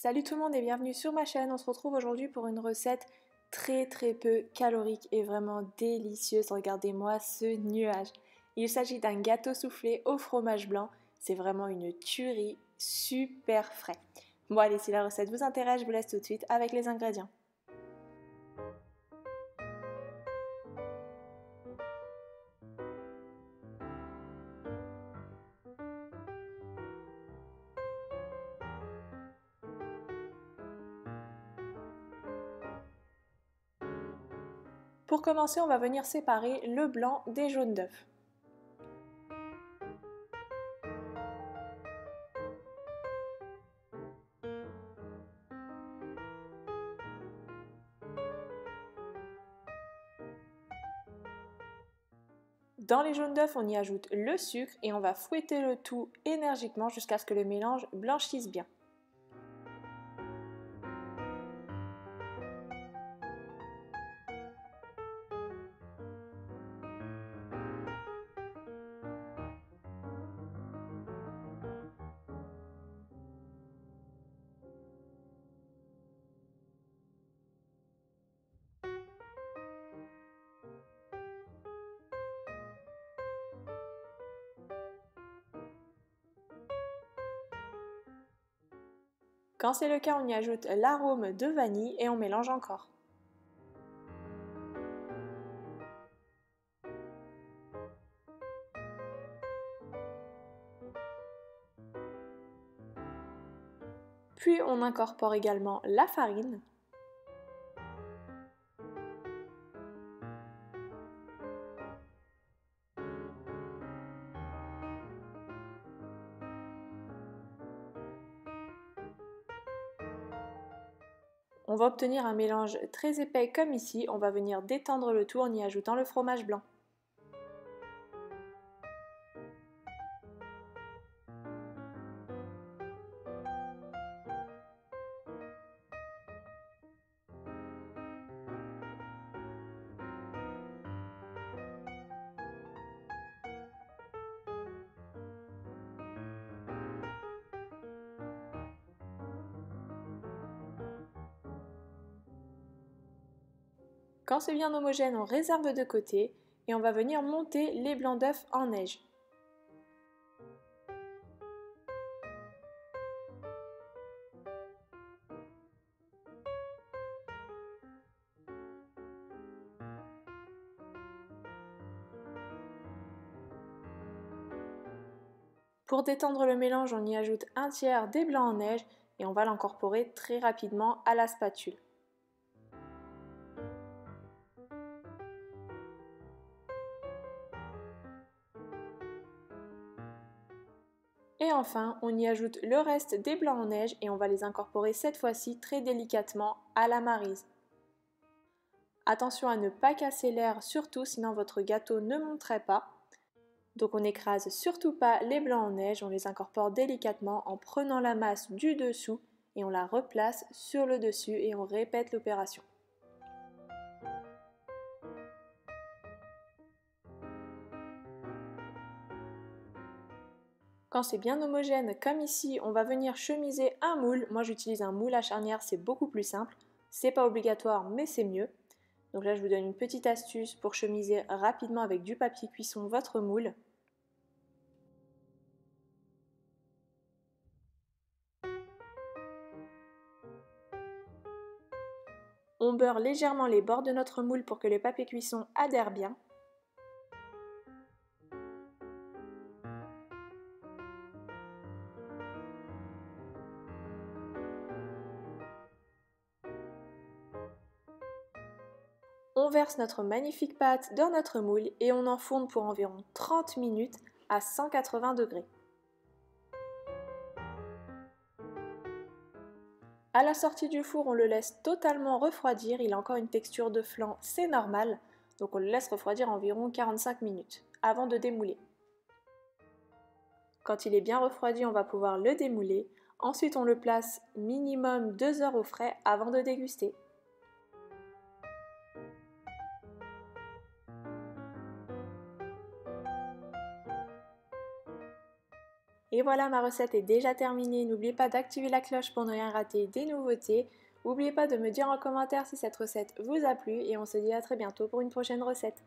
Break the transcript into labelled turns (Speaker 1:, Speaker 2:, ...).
Speaker 1: Salut tout le monde et bienvenue sur ma chaîne. On se retrouve aujourd'hui pour une recette très peu calorique et vraiment délicieuse. Regardez-moi ce nuage. Il s'agit d'un gâteau soufflé au fromage blanc. C'est vraiment une tuerie, super frais. Bon allez, si la recette vous intéresse, je vous laisse tout de suite avec les ingrédients. Pour commencer, on va venir séparer le blanc des jaunes d'œufs. Dans les jaunes d'œufs, on y ajoute le sucre et on va fouetter le tout énergiquement jusqu'à ce que le mélange blanchisse bien. Quand c'est le cas, on y ajoute l'arôme de vanille et on mélange encore. Puis on incorpore également la farine. On va obtenir un mélange très épais comme ici. On va venir détendre le tout en y ajoutant le fromage blanc. Quand c'est bien homogène, on réserve de côté et on va venir monter les blancs d'œufs en neige. Pour détendre le mélange, on y ajoute un tiers des blancs en neige et on va l'incorporer très rapidement à la spatule. Et enfin, on y ajoute le reste des blancs en neige et on va les incorporer cette fois-ci très délicatement à la maryse. Attention à ne pas casser l'air, surtout sinon votre gâteau ne monterait pas. Donc on n'écrase surtout pas les blancs en neige, on les incorpore délicatement en prenant la masse du dessous et on la replace sur le dessus et on répète l'opération. Quand c'est bien homogène comme ici, on va venir chemiser un moule. Moi j'utilise un moule à charnière, c'est beaucoup plus simple. C'est pas obligatoire mais c'est mieux. Donc là je vous donne une petite astuce pour chemiser rapidement avec du papier cuisson votre moule. On beurre légèrement les bords de notre moule pour que le papier cuisson adhère bien. On verse notre magnifique pâte dans notre moule et on enfourne pour environ 30 minutes à 180 degrés. À la sortie du four, on le laisse totalement refroidir. Il a encore une texture de flan, c'est normal. Donc on le laisse refroidir environ 45 minutes avant de démouler. Quand il est bien refroidi, on va pouvoir le démouler. Ensuite, on le place minimum 2 heures au frais avant de déguster. Et voilà, ma recette est déjà terminée. N'oubliez pas d'activer la cloche pour ne rien rater des nouveautés. N'oubliez pas de me dire en commentaire si cette recette vous a plu et on se dit à très bientôt pour une prochaine recette.